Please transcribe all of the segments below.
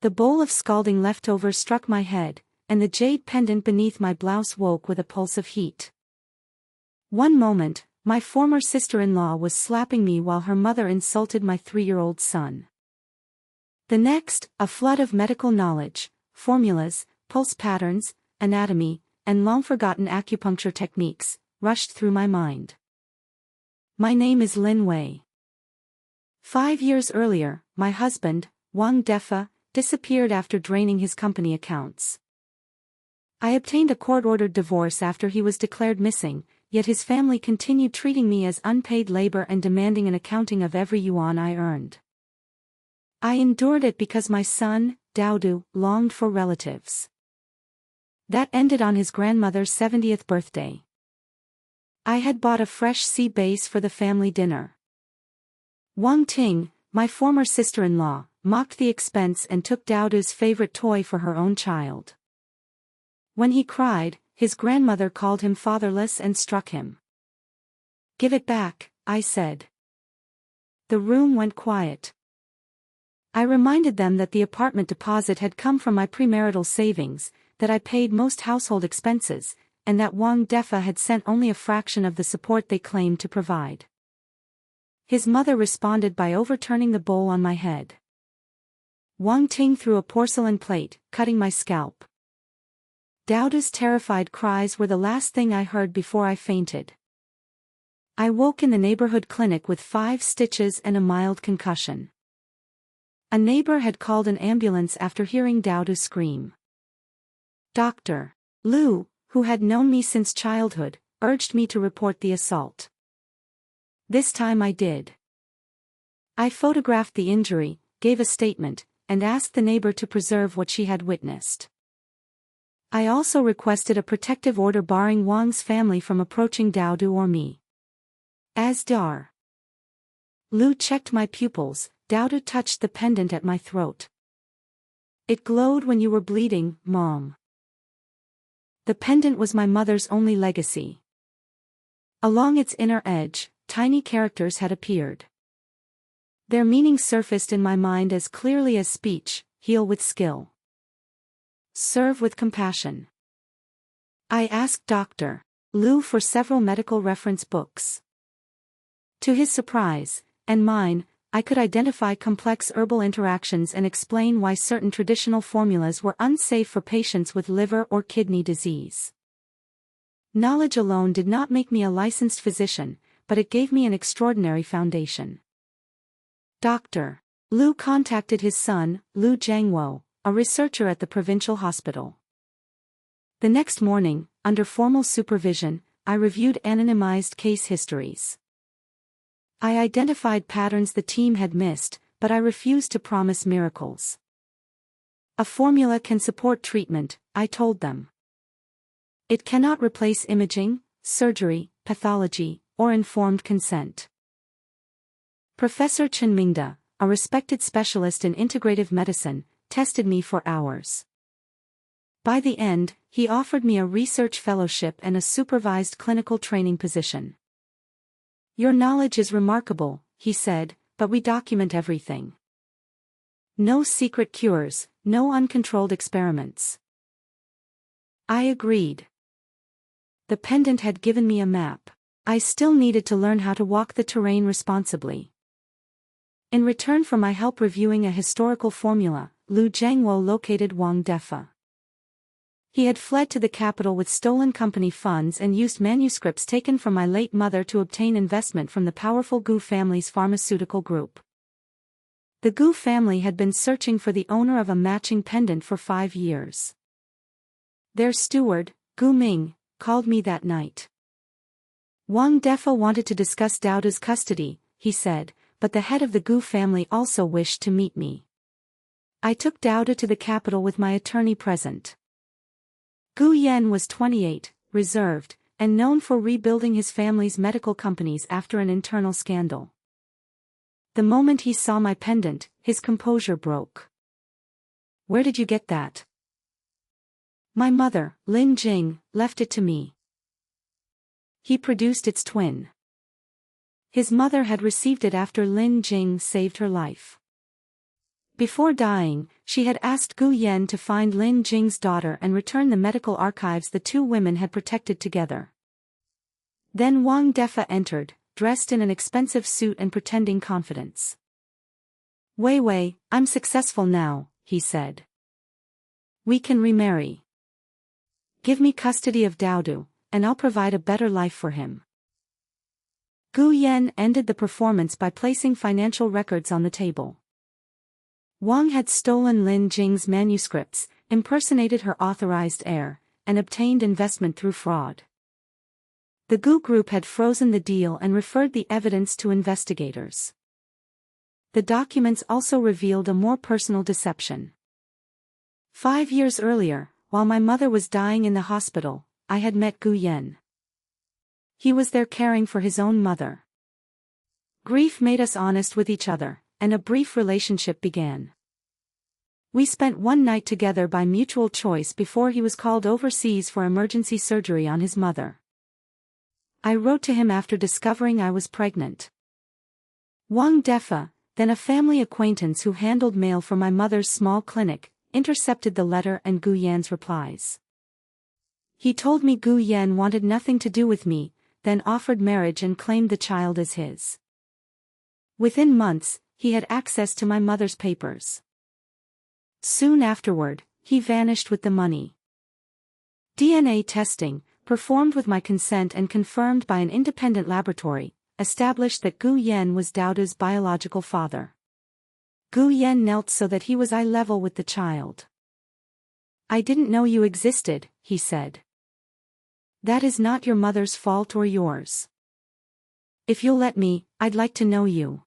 The bowl of scalding leftovers struck my head, and the jade pendant beneath my blouse woke with a pulse of heat. One moment, my former sister-in-law was slapping me while her mother insulted my 3-year-old son. The next, a flood of medical knowledge, formulas, pulse patterns, anatomy, and long-forgotten acupuncture techniques, rushed through my mind. My name is Lin Wei. 5 years earlier, my husband, Wang Defa, disappeared after draining his company accounts. I obtained a court-ordered divorce after he was declared missing, yet his family continued treating me as unpaid labor and demanding an accounting of every yuan I earned. I endured it because my son, Daodu, longed for relatives. That ended on his grandmother's 70th birthday. I had bought a fresh sea base for the family dinner. Wang Ting, my former sister-in-law, mocked the expense and took Daodu's favorite toy for her own child. When he cried, his grandmother called him fatherless and struck him. "Give it back," I said. The room went quiet. I reminded them that the apartment deposit had come from my premarital savings, that I paid most household expenses, and that Wang Defa had sent only a fraction of the support they claimed to provide. His mother responded by overturning the bowl on my head. Wang Ting threw a porcelain plate, cutting my scalp. Daodu's terrified cries were the last thing I heard before I fainted. I woke in the neighborhood clinic with 5 stitches and a mild concussion. A neighbor had called an ambulance after hearing Daodu scream. Dr. Liu, who had known me since childhood, urged me to report the assault. This time I did. I photographed the injury, gave a statement, and asked the neighbor to preserve what she had witnessed. I also requested a protective order barring Wang's family from approaching Daodu or me. As Dar. Liu checked my pupils, Daodu touched the pendant at my throat. "It glowed when you were bleeding, Mom." The pendant was my mother's only legacy. Along its inner edge, tiny characters had appeared. Their meaning surfaced in my mind as clearly as speech: heal with skill. Serve with compassion. I asked Dr. Liu for several medical reference books. To his surprise, and mine, I could identify complex herbal interactions and explain why certain traditional formulas were unsafe for patients with liver or kidney disease. Knowledge alone did not make me a licensed physician, but it gave me an extraordinary foundation. Dr. Liu contacted his son, Liu Jiangwo, a researcher at the provincial hospital. The next morning, under formal supervision, I reviewed anonymized case histories. I identified patterns the team had missed, but I refused to promise miracles. A formula can support treatment, I told them. It cannot replace imaging, surgery, pathology, or informed consent. Professor Chen Mingda, a respected specialist in integrative medicine, tested me for hours. By the end, he offered me a research fellowship and a supervised clinical training position. "Your knowledge is remarkable," he said, "but we document everything. No secret cures, no uncontrolled experiments." I agreed. The pendant had given me a map. I still needed to learn how to walk the terrain responsibly. In return for my help reviewing a historical formula, Liu Jiangwo located Wang Defa. He had fled to the capital with stolen company funds and used manuscripts taken from my late mother to obtain investment from the powerful Gu family's pharmaceutical group. The Gu family had been searching for the owner of a matching pendant for 5 years. Their steward, Gu Ming, called me that night. Wang Defa wanted to discuss Daodu's custody, he said, but the head of the Gu family also wished to meet me. I took Daodu to the capital with my attorney present. Gu Yan was 28, reserved, and known for rebuilding his family's medical companies after an internal scandal. The moment he saw my pendant, his composure broke. "Where did you get that?" "My mother, Lin Jing, left it to me." He produced its twin. His mother had received it after Lin Jing saved her life. Before dying, she had asked Gu Yan to find Lin Jing's daughter and return the medical archives the two women had protected together. Then Wang Defa entered, dressed in an expensive suit and pretending confidence. "Wei Wei, I'm successful now," he said. "We can remarry. Give me custody of Daodu, and I'll provide a better life for him." Gu Yan ended the performance by placing financial records on the table. Wang had stolen Lin Jing's manuscripts, impersonated her authorized heir, and obtained investment through fraud. The Gu group had frozen the deal and referred the evidence to investigators. The documents also revealed a more personal deception. 5 years earlier, while my mother was dying in the hospital, I had met Gu Yan. He was there caring for his own mother. Grief made us honest with each other, and a brief relationship began. We spent one night together by mutual choice before he was called overseas for emergency surgery on his mother. I wrote to him after discovering I was pregnant. Wang Defa, then a family acquaintance who handled mail for my mother's small clinic, intercepted the letter and Gu Yan's replies. He told me Gu Yan wanted nothing to do with me, then offered marriage and claimed the child as his. Within months, he had access to my mother's papers. Soon afterward, he vanished with the money. DNA testing, performed with my consent and confirmed by an independent laboratory, established that Gu Yan was Daoda's biological father. Gu Yan knelt so that he was eye level with the child. "I didn't know you existed," he said. "That is not your mother's fault or yours. If you'll let me, I'd like to know you."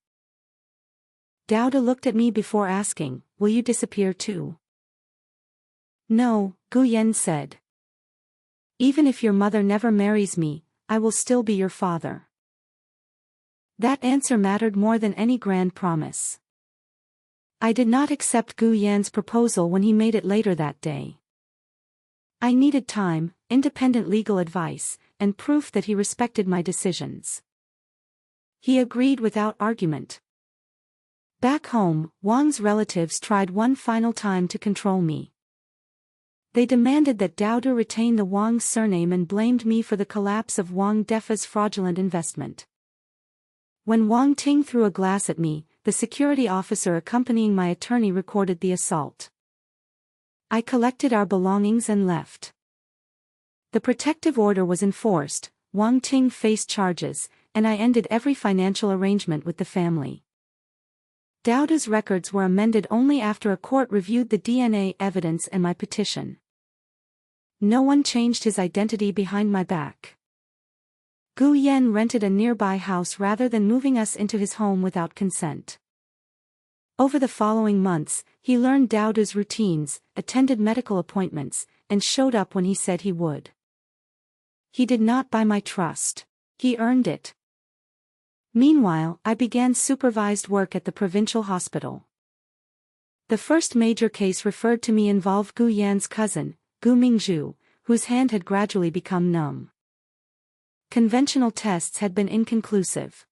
Daoda looked at me before asking, "Will you disappear too?" "No," Gu Yan said. "Even if your mother never marries me, I will still be your father." That answer mattered more than any grand promise. I did not accept Gu Yan's proposal when he made it later that day. I needed time, independent legal advice, and proof that he respected my decisions. He agreed without argument. Back home, Wang's relatives tried one final time to control me. They demanded that Daoda retain the Wang surname and blamed me for the collapse of Wang Defa's fraudulent investment. When Wang Ting threw a glass at me, the security officer accompanying my attorney recorded the assault. I collected our belongings and left. The protective order was enforced, Wang Ting faced charges, and I ended every financial arrangement with the family. Daoda's records were amended only after a court reviewed the DNA evidence and my petition. No one changed his identity behind my back. Gu Yan rented a nearby house rather than moving us into his home without consent. Over the following months, he learned Daoda's routines, attended medical appointments, and showed up when he said he would. He did not buy my trust. He earned it. Meanwhile, I began supervised work at the provincial hospital. The first major case referred to me involved Gu Yan's cousin, Gu Mingzhu, whose hand had gradually become numb. Conventional tests had been inconclusive.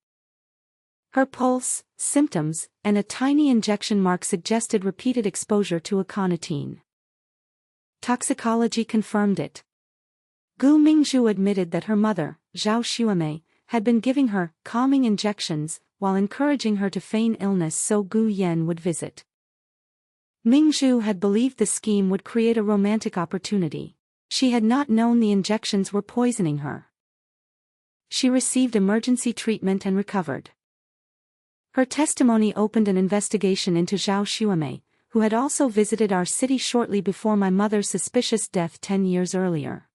Her pulse, symptoms, and a tiny injection mark suggested repeated exposure to aconitine. Toxicology confirmed it. Gu Mingzhu admitted that her mother, Zhao Xuemei, had been giving her calming injections while encouraging her to feign illness so Gu Yan would visit. Mingzhu had believed the scheme would create a romantic opportunity. She had not known the injections were poisoning her. She received emergency treatment and recovered. Her testimony opened an investigation into Zhao Xuemei, who had also visited our city shortly before my mother's suspicious death 10 years earlier.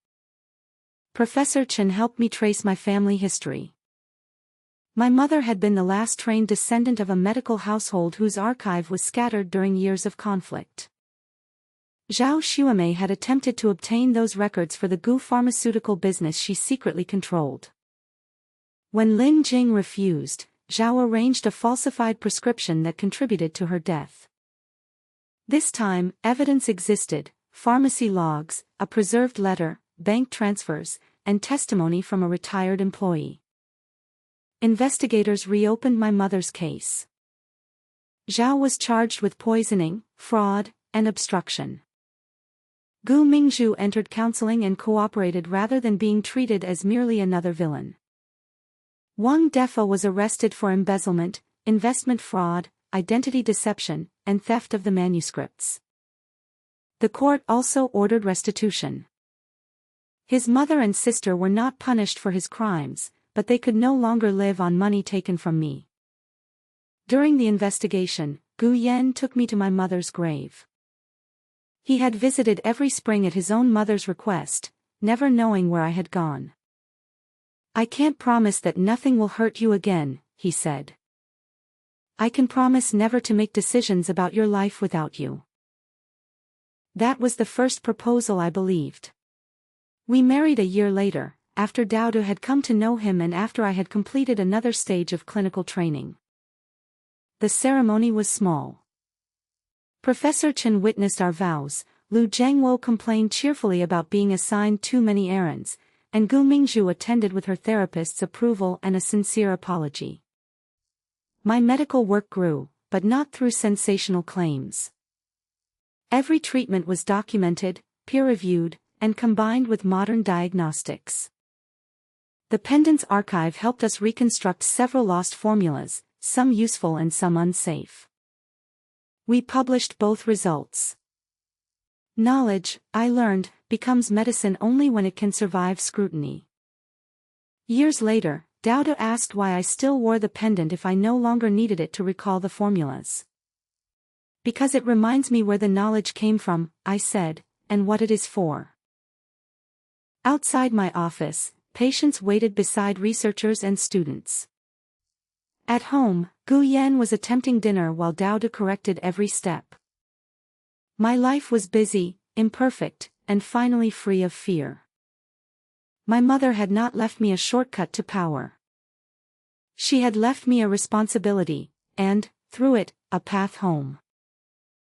Professor Chen helped me trace my family history. My mother had been the last trained descendant of a medical household whose archive was scattered during years of conflict. Zhao Xuemei had attempted to obtain those records for the Gu pharmaceutical business she secretly controlled. When Lin Jing refused, Zhao arranged a falsified prescription that contributed to her death. This time, evidence existed: pharmacy logs, a preserved letter, bank transfers, and testimony from a retired employee. Investigators reopened my mother's case. Zhao was charged with poisoning, fraud, and obstruction. Gu Mingzhu entered counseling and cooperated rather than being treated as merely another villain. Wang Defa was arrested for embezzlement, investment fraud, identity deception, and theft of the manuscripts. The court also ordered restitution. His mother and sister were not punished for his crimes, but they could no longer live on money taken from me. During the investigation, Gu Yan took me to my mother's grave. He had visited every spring at his own mother's request, never knowing where I had gone. "I can't promise that nothing will hurt you again," he said. "I can promise never to make decisions about your life without you." That was the first proposal I believed. We married a year later, after Dowda had come to know him and after I had completed another stage of clinical training. The ceremony was small. Professor Chen witnessed our vows, Lu Zhengwo complained cheerfully about being assigned too many errands, and Gu Mingzhu attended with her therapist's approval and a sincere apology. My medical work grew, but not through sensational claims. Every treatment was documented, peer-reviewed, and combined with modern diagnostics. The Pendants archive helped us reconstruct several lost formulas, some useful and some unsafe. We published both results. Knowledge, I learned, becomes medicine only when it can survive scrutiny. Years later, Dowda asked why I still wore the pendant if I no longer needed it to recall the formulas. "Because it reminds me where the knowledge came from," I said, "and what it is for." Outside my office, patients waited beside researchers and students. At home, Gu Yan was attempting dinner while Dowda corrected every step. My life was busy, imperfect, and finally free of fear. My mother had not left me a shortcut to power. She had left me a responsibility, and, through it, a path home.